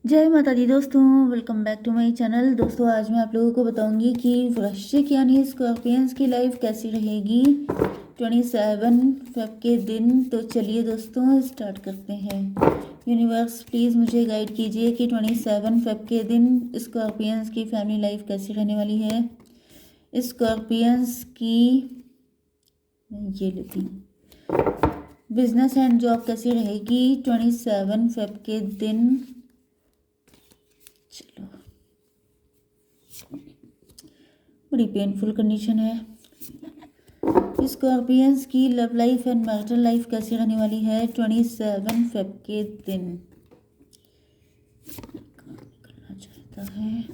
जय माता दी दोस्तों, welcome back to my channel. दोस्तों आज मैं आप लोगों को बताऊंगी कि वृश्चिक यानी स्कॉर्पियंस की लाइफ कैसी रहेगी 27 फेब के दिन। तो चलिए दोस्तों स्टार्ट करते हैं। यूनिवर्स प्लीज़ मुझे गाइड कीजिए कि 27 फेब के दिन स्कॉर्पियंस की फैमिली लाइफ कैसी रहने वाली है। स्कॉर्पियंस की ये लेती हूँ, बिजनेस एंड जॉब कैसी रहेगी 27 फेब के दिन। चलो, बड़ी पेनफुल कंडीशन है। स्कॉर्पियंस की love life and marital life कैसी रहने वाली है 27 फेब के दिन। निकलना चाहता है।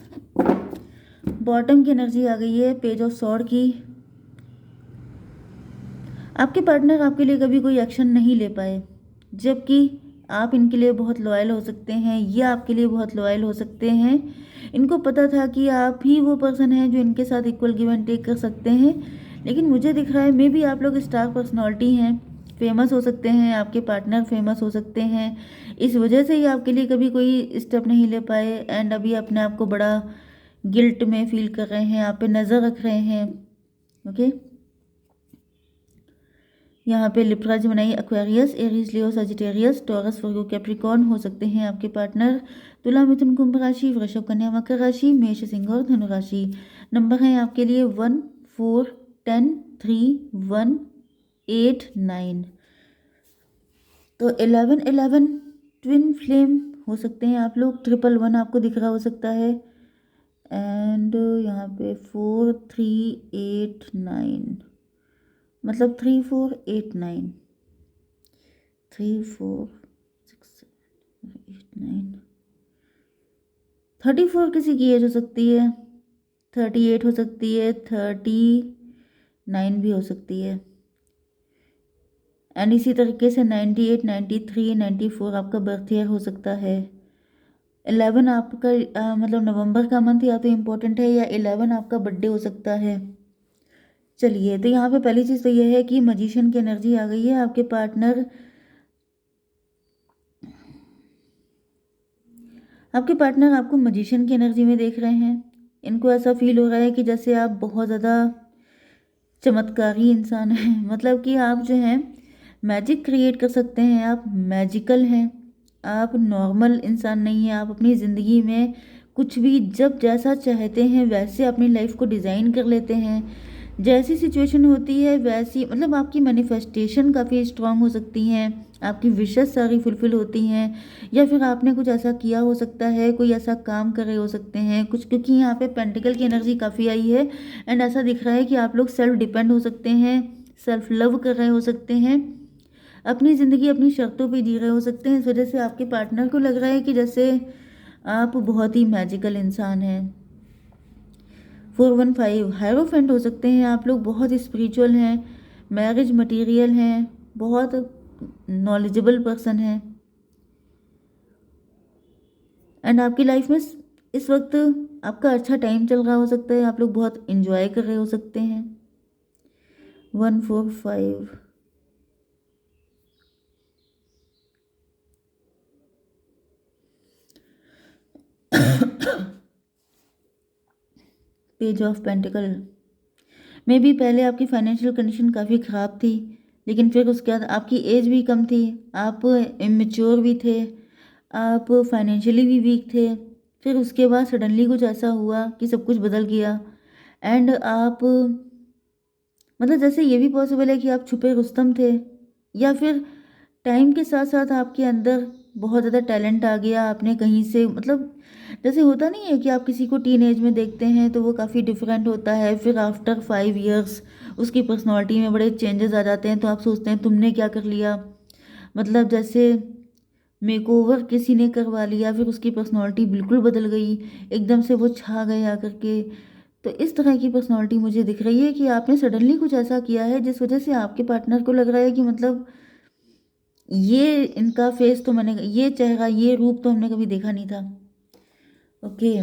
बॉटम की एनर्जी आ गई है, पेज ऑफ सॉर्ड की। आपके पार्टनर आपके लिए कभी कोई एक्शन नहीं ले पाए, जबकि आप इनके लिए बहुत लॉयल हो सकते हैं या आपके लिए बहुत लॉयल हो सकते हैं। इनको पता था कि आप ही वो पर्सन हैं जो इनके साथ इक्वल गिव एंड टेक कर सकते हैं, लेकिन मुझे दिख रहा है मे बी आप लोग स्टार पर्सनालिटी हैं, फेमस हो सकते हैं, आपके पार्टनर फेमस हो सकते हैं। इस वजह से ही आपके लिए कभी कोई स्टेप नहीं ले पाए एंड अभी अपने आप को बड़ा गिल्ट में फील कर रहे हैं, आप पे नज़र रख रहे हैं। ओके, यहाँ पे लिब्रा, जेमिनी, एक्वेरियस, एरीज, लियो, सजिटेरियस, टॉरस, वर्गो, कैप्रिकॉर्न हो सकते हैं आपके पार्टनर। तुला, मिथुन, कुंभ राशि, वृषभ, कन्या, मकर राशि, मेष, सिंह और धनु राशि। नंबर हैं आपके लिए 1, 4, 10, 3, 1, 8, 9। तो 11, 11 ट्विन फ्लेम हो सकते हैं आप लोग। 111 आपको दिख रहा हो सकता है। एंड यहाँ पे 4, 3, 8, 9, मतलब 3, 4, 8, 9, 3, 4, 6, 7, 8, 9, 34 किसी की एज हो सकती है, 38 हो सकती है, 39 भी हो सकती है। एंड इसी तरीके से 98, 93, 94 आपका बर्थ ईयर हो सकता है। 11 आपका मतलब नवंबर का मंथ या तो इम्पोर्टेंट है, या 11 आपका बर्थडे हो सकता है। चलिए, तो यहाँ पे पहली चीज़ तो यह है कि मजिशियन की एनर्जी आ गई है। आपके पार्टनर आपको मजिशियन की एनर्जी में देख रहे हैं। इनको ऐसा फील हो रहा है कि जैसे आप बहुत ज़्यादा चमत्कारी इंसान हैं। मतलब कि आप जो हैं मैजिक क्रिएट कर सकते हैं, आप मैजिकल हैं, आप नॉर्मल इंसान नहीं हैं। आप अपनी ज़िंदगी में कुछ भी जब जैसा चाहते हैं वैसे अपनी लाइफ को डिज़ाइन कर लेते हैं। जैसी सिचुएशन होती है वैसी, मतलब आपकी मैनिफेस्टेशन काफ़ी स्ट्रांग हो सकती हैं, आपकी विशेस सारी फुलफिल होती हैं, या फिर आपने कुछ ऐसा किया हो सकता है, कोई ऐसा काम कर रहे हो सकते हैं कुछ, क्योंकि यहाँ पे पेंटिकल की एनर्जी काफ़ी आई है। एंड ऐसा दिख रहा है कि आप लोग सेल्फ डिपेंड हो सकते हैं, सेल्फ लव कर रहे हो सकते हैं, अपनी ज़िंदगी अपनी शर्तों पे जी रहे हो सकते हैं। इस वजह से आपके पार्टनर को लग रहा है कि जैसे आप बहुत ही मैजिकल इंसान हैं। 415 हायरोफेंट हो सकते हैं आप लोग, बहुत स्पिरिचुअल हैं, मैरिज मटेरियल हैं, बहुत नॉलेजेबल पर्सन हैं। एंड आपकी लाइफ में इस वक्त आपका अच्छा टाइम चल रहा हो सकता है, आप लोग बहुत इंजॉय कर रहे हो सकते हैं। 145 पेज ऑफ पेंटिकल में भी पहले आपकी फाइनेंशियल कंडीशन काफ़ी ख़राब थी, लेकिन फिर उसके बाद आपकी एज भी कम थी, आप इमेच्योर भी थे, आप फाइनेंशियली भी वीक थे। फिर उसके बाद सडनली कुछ ऐसा हुआ कि सब कुछ बदल गया। एंड आप, मतलब जैसे ये भी पॉसिबल है कि आप छुपे रुस्तम थे, या फिर टाइम के साथ साथ आपके अंदर बहुत ज़्यादा टैलेंट आ गया, आपने कहीं से, मतलब जैसे होता नहीं है कि आप किसी को टीन एज में देखते हैं तो वो काफ़ी डिफरेंट होता है, फिर आफ्टर 5 इयर्स उसकी पर्सनालिटी में बड़े चेंजेस आ जाते हैं, तो आप सोचते हैं तुमने क्या कर लिया। मतलब जैसे मेकओवर किसी ने करवा लिया, फिर उसकी पर्सनालिटी बिल्कुल बदल गई, एकदम से वो छा गए आकर के। तो इस तरह की पर्सनालिटी मुझे दिख रही है कि आपने सडनली कुछ ऐसा किया है जिस वजह से आपके पार्टनर को लग रहा है कि मतलब ये इनका फेस तो मैंने, ये चेहरा, ये रूप तो हमने कभी देखा नहीं था। ओके,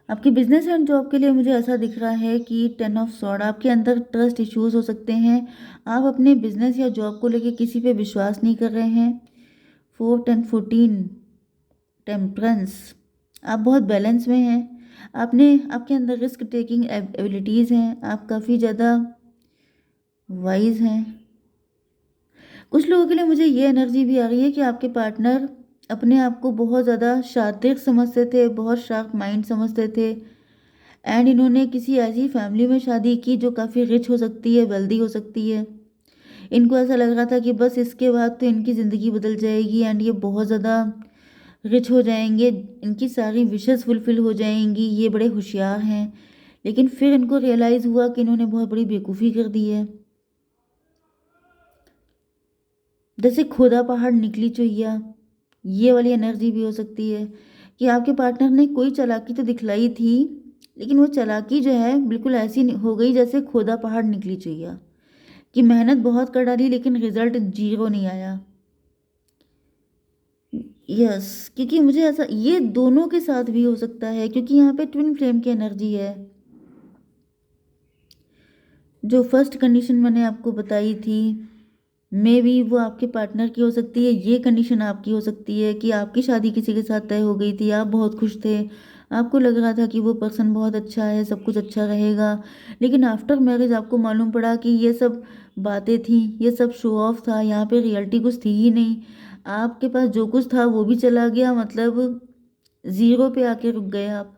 आपकी बिजनेस एंड जॉब के लिए मुझे ऐसा दिख रहा है कि 10 ऑफ सॉर्ड, आपके अंदर ट्रस्ट इश्यूज हो सकते हैं, आप अपने बिजनेस या जॉब को लेके किसी पे विश्वास नहीं कर रहे हैं। 4, 10, 14 टेम्परेंस, आप बहुत बैलेंस में हैं। आपके अंदर रिस्क टेकिंग एबिलिटीज़ हैं, आप काफ़ी ज़्यादा वाइज हैं। कुछ लोगों के लिए मुझे ये एनर्जी भी आ रही है कि आपके पार्टनर अपने आप को बहुत ज़्यादा शातिर समझते थे, बहुत शार्प माइंड समझते थे, एंड इन्होंने किसी ऐसी फैमिली में शादी की जो काफ़ी रिच हो सकती है, वेल्दी हो सकती है। इनको ऐसा लग रहा था कि बस इसके बाद तो इनकी ज़िंदगी बदल जाएगी एंड ये बहुत ज़्यादा रिच हो जाएंगे, इनकी सारी विशेस फुलफिल हो जाएंगी, ये बड़े होशियार हैं। लेकिन फिर इनको रियलाइज़ हुआ कि इन्होंने बहुत बड़ी बेवकूफ़ी कर दी है। जैसे खोदा पहाड़ निकली चुहिया, ये वाली एनर्जी भी हो सकती है कि आपके पार्टनर ने कोई चालाकी तो दिखलाई थी, लेकिन वो चालाकी जो है बिल्कुल ऐसी हो गई जैसे खोदा पहाड़ निकली चुहिया, कि मेहनत बहुत कर डाली लेकिन रिजल्ट जीरो नहीं आया। यस, क्योंकि मुझे ऐसा ये दोनों के साथ भी हो सकता है, क्योंकि यहाँ पे ट्विन फ्लेम की एनर्जी है। जो फर्स्ट कंडीशन मैंने आपको बताई थी, मे बी वो आपके पार्टनर की हो सकती है, ये कंडीशन आपकी हो सकती है कि आपकी शादी किसी के साथ तय हो गई थी, आप बहुत खुश थे, आपको लग रहा था कि वो पर्सन बहुत अच्छा है, सब कुछ अच्छा रहेगा, लेकिन आफ्टर मैरिज आपको मालूम पड़ा कि ये सब बातें थी, ये सब शो ऑफ था, यहाँ पे रियलिटी कुछ थी ही नहीं। आपके पास जो कुछ था वो भी चला गया, मतलब ज़ीरो पे आके रुक गए आप।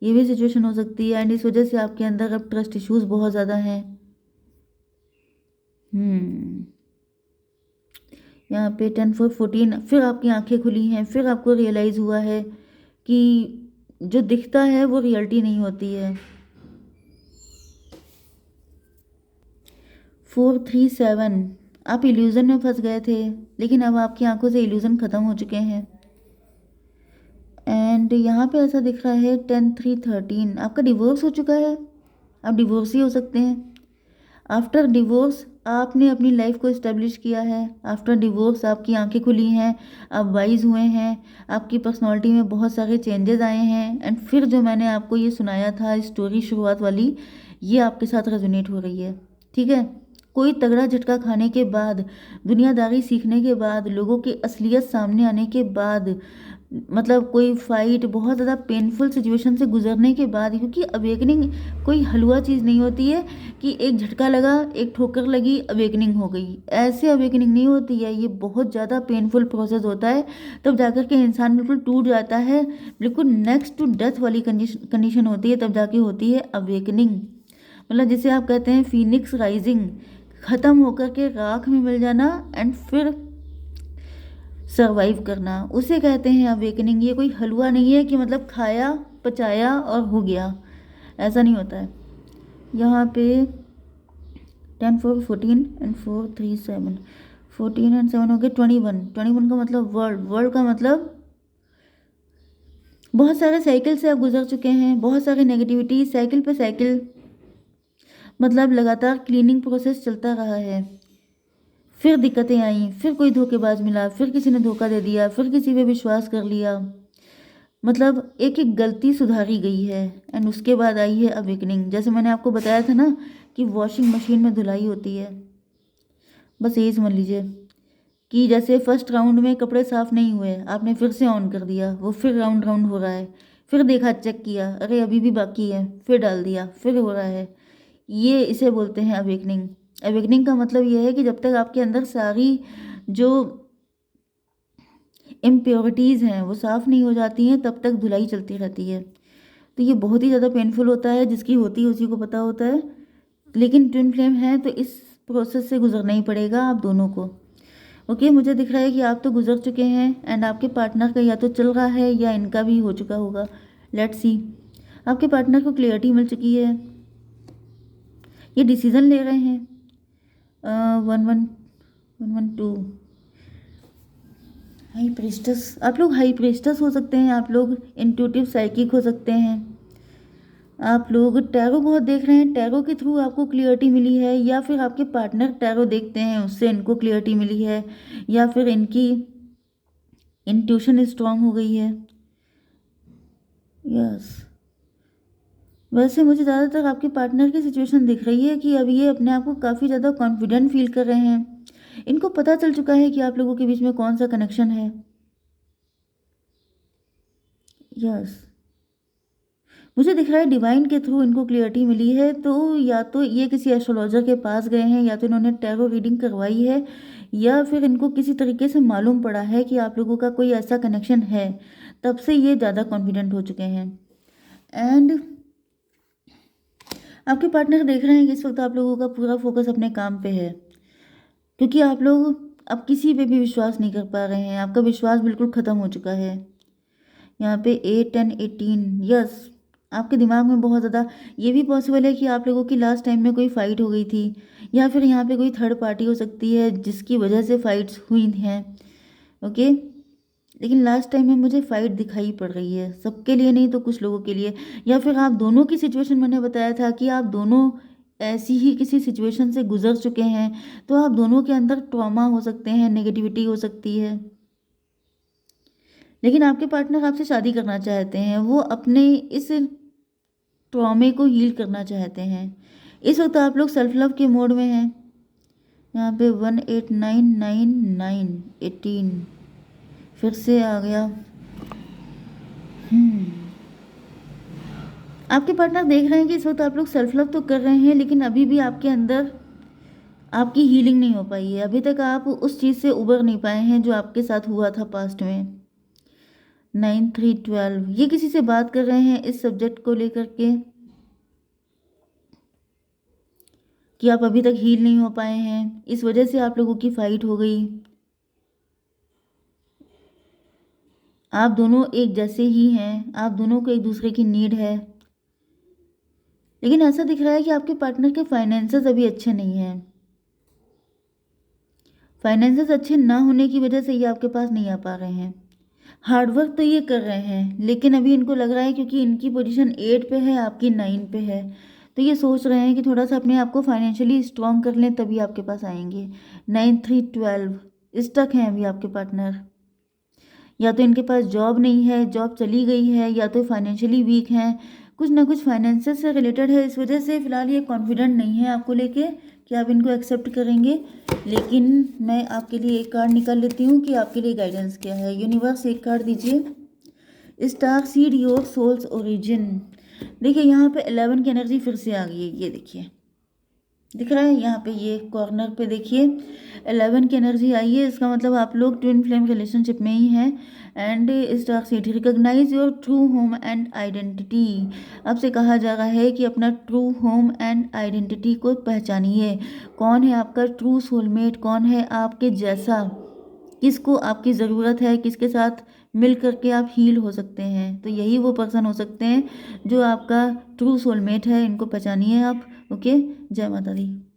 ये भी सिचुएशन हो सकती है एंड इस वजह से आपके अंदर अब ट्रस्ट इश्यूज बहुत ज़्यादा हैं। हम्म यहाँ पे 10/4/14 फिर आपकी आंखें खुली हैं, फिर आपको रियलाइज़ हुआ है कि जो दिखता है वो रियलिटी नहीं होती है। 4/3/7 आप इल्यूज़न में फंस गए थे, लेकिन अब आपकी आंखों से इल्यूज़न ख़त्म हो चुके हैं। एंड यहाँ पे ऐसा दिख रहा है 10/3/13 आपका डिवोर्स हो चुका है, आप डिवोर्स ही हो सकते हैं। आफ्टर डिवोर्स आपने अपनी लाइफ को इस्टेब्लिश किया है, आफ्टर डिवोर्स आपकी आंखें खुली हैं, आप वाइज हुए हैं, आपकी पर्सनालिटी में बहुत सारे चेंजेस आए हैं एंड फिर जो मैंने आपको ये सुनाया था स्टोरी शुरुआत वाली, ये आपके साथ रेजोनेट हो रही है। ठीक है, कोई तगड़ा झटका खाने के बाद, दुनियादारी सीखने के बाद, लोगों की असलियत सामने आने के बाद, मतलब कोई फाइट बहुत ज़्यादा पेनफुल सिचुएशन से गुजरने के बाद, क्योंकि अवेकनिंग कोई हलवा चीज़ नहीं होती है कि एक झटका लगा, एक ठोकर लगी, अवेकनिंग हो गई, ऐसे अवेकनिंग नहीं होती है। ये बहुत ज़्यादा पेनफुल प्रोसेस होता है, तब जाकर के इंसान बिल्कुल टूट जाता है, बिल्कुल नेक्स्ट टू डेथ वाली कंडीशन होती है, तब जाके होती है अवेकनिंग। मतलब जिसे आप कहते हैं फीनिक्स राइजिंग, ख़त्म होकर के राख में मिल जाना एंड फिर सरवाइव करना, उसे कहते हैं अवेकनिंग। ये कोई हलवा नहीं है कि मतलब खाया पचाया और हो गया, ऐसा नहीं होता है। यहाँ पे 10/4/14 एंड 4/3/7 14 एंड 7 हो गए 21 का मतलब वर्ल्ड का मतलब बहुत सारे साइकिल से आप गुजर चुके हैं, बहुत सारे नेगेटिविटी, साइकिल पे साइकिल, मतलब लगातार क्लीनिंग प्रोसेस चलता रहा है। फिर दिक्कतें आई, फिर कोई धोखेबाज मिला, फिर किसी ने धोखा दे दिया, फिर किसी पे विश्वास कर लिया, मतलब एक एक गलती सुधारी गई है एंड उसके बाद आई है अवेकनिंग। जैसे मैंने आपको बताया था ना कि वॉशिंग मशीन में धुलाई होती है, बस यही समझ लीजिए कि जैसे फर्स्ट राउंड में कपड़े साफ़ नहीं हुए, आपने फिर से ऑन कर दिया, वो फिर राउंड राउंड हो रहा है, फिर देखा चेक किया, अरे अभी भी बाकी है, फिर डाल दिया, फिर हो रहा है। ये इसे बोलते हैं अवेकनिंग। अवेकनिंग का मतलब यह है कि जब तक आपके अंदर सारी जो इम्प्योरिटीज़ हैं वो साफ़ नहीं हो जाती हैं, तब तक धुलाई चलती रहती है। तो ये बहुत ही ज़्यादा पेनफुल होता है, जिसकी होती है उसी को पता होता है, लेकिन ट्विन फ्लेम है तो इस प्रोसेस से गुजरना ही पड़ेगा आप दोनों को। ओके, मुझे दिख रहा है कि आप तो गुजर चुके हैं एंड आपके पार्टनर का या तो चल रहा है या इनका भी हो चुका होगा। लेट्स सी, आपके पार्टनर को क्लियरिटी मिल चुकी है, ये डिसीजन ले रहे हैं। 1112 हाई प्रीस्टस, आप लोग हाई प्रीस्टस हो सकते हैं, आप लोग इंट्यूटिव साइकिक हो सकते हैं, आप लोग टैरो बहुत देख रहे हैं, टैरो के थ्रू आपको क्लियरिटी मिली है, या फिर आपके पार्टनर टैरो देखते हैं उससे इनको क्लियरिटी मिली है, या फिर इनकी इंट्यूशन स्ट्रांग हो गई है। यस, वैसे मुझे ज़्यादातर आपके पार्टनर की सिचुएशन दिख रही है कि अब ये अपने आप को काफ़ी ज़्यादा कॉन्फिडेंट फील कर रहे हैं, इनको पता चल चुका है कि आप लोगों के बीच में कौन सा कनेक्शन है। यस, मुझे दिख रहा है डिवाइन के थ्रू इनको क्लियरिटी मिली है, तो या तो ये किसी एस्ट्रोलॉजर के पास गए हैं, या तो इन्होंने टैरो रीडिंग करवाई है, या फिर इनको किसी तरीके से मालूम पड़ा है कि आप लोगों का कोई ऐसा कनेक्शन है, तब से ये ज़्यादा कॉन्फिडेंट हो चुके हैं। एंड आपके पार्टनर देख रहे हैं कि इस वक्त आप लोगों का पूरा फोकस अपने काम पे है, क्योंकि आप लोग अब किसी पे भी विश्वास नहीं कर पा रहे हैं, आपका विश्वास बिल्कुल ख़त्म हो चुका है। यहाँ पे 8 एंड 18, यस, आपके दिमाग में बहुत ज़्यादा ये भी पॉसिबल है कि आप लोगों की लास्ट टाइम में कोई फ़ाइट हो गई थी, या फिर यहाँ पे कोई थर्ड पार्टी हो सकती है जिसकी वजह से फ़ाइट्स हुई हैं। ओके, लेकिन लास्ट टाइम में मुझे फ़ाइट दिखाई पड़ रही है, सबके लिए नहीं तो कुछ लोगों के लिए, या फिर आप दोनों की सिचुएशन मैंने बताया था कि आप दोनों ऐसी ही किसी सिचुएशन से गुजर चुके हैं, तो आप दोनों के अंदर ट्रॉमा हो सकते हैं, नेगेटिविटी हो सकती है। लेकिन आपके पार्टनर आपसे शादी करना चाहते हैं, वो अपने इस ट्रॉमे को हील करना चाहते हैं। इस वक्त आप लोग सेल्फ लव के मोड में हैं। यहाँ पे 18999 18 फिर से आ गया। आपके पार्टनर देख रहे हैं कि इस वक्त आप लोग सेल्फ लव तो कर रहे हैं, लेकिन अभी भी आपके अंदर आपकी हीलिंग नहीं हो पाई है। अभी तक आप उस चीज़ से उबर नहीं पाए हैं जो आपके साथ हुआ था पास्ट में। 9312, ये किसी से बात कर रहे हैं इस सब्जेक्ट को लेकर के कि आप अभी तक हील नहीं हो पाए हैं, इस वजह से आप लोगों की फाइट हो गई। आप दोनों एक जैसे ही हैं, आप दोनों को एक दूसरे की नीड है, लेकिन ऐसा दिख रहा है कि आपके पार्टनर के फाइनेंसेस अभी अच्छे नहीं हैं। फाइनेंसेस अच्छे ना होने की वजह से ये आपके पास नहीं आ पा रहे हैं। हार्डवर्क तो ये कर रहे हैं, लेकिन अभी इनको लग रहा है क्योंकि इनकी पोजीशन 8 पे है, आपकी 9 पे है, तो ये सोच रहे हैं कि थोड़ा सा अपने आप को फाइनेंशियली स्ट्रॉन्ग कर लें तभी आपके पास आएंगे। 9312 स्टक हैं अभी आपके पार्टनर, या तो इनके पास जॉब नहीं है, जॉब चली गई है, या तो फाइनेंशियली वीक हैं, कुछ ना कुछ फाइनेंसेस से रिलेटेड है, इस वजह से फ़िलहाल ये कॉन्फिडेंट नहीं है आपको लेके कि आप इनको एक्सेप्ट करेंगे। लेकिन मैं आपके लिए एक कार्ड निकाल लेती हूँ कि आपके लिए गाइडेंस क्या है। यूनिवर्स एक कार्ड दीजिए। Star seed your soul's origin. देखिए यहाँ पे 11 की एनर्जी फिर से आ गई है, ये देखिए दिख रहा है यहाँ पे, ये कॉर्नर पे देखिए 11 की एनर्जी आई है। इसका मतलब आप लोग ट्विन फ्लेम रिलेशनशिप में ही हैं। And star seed recognize your true home and identity. आपसे कहा जा रहा है कि अपना ट्रू होम एंड आइडेंटिटी को पहचानिए। कौन है आपका ट्रू सोलमेट, कौन है आपके जैसा, किसको आपकी ज़रूरत है, किसके साथ मिल करके आप हील हो सकते हैं। तो यही वो पर्सन हो सकते हैं जो आपका ट्रू सोलमेट है, इनको पहचानिए आप। ओके, जय माता दी।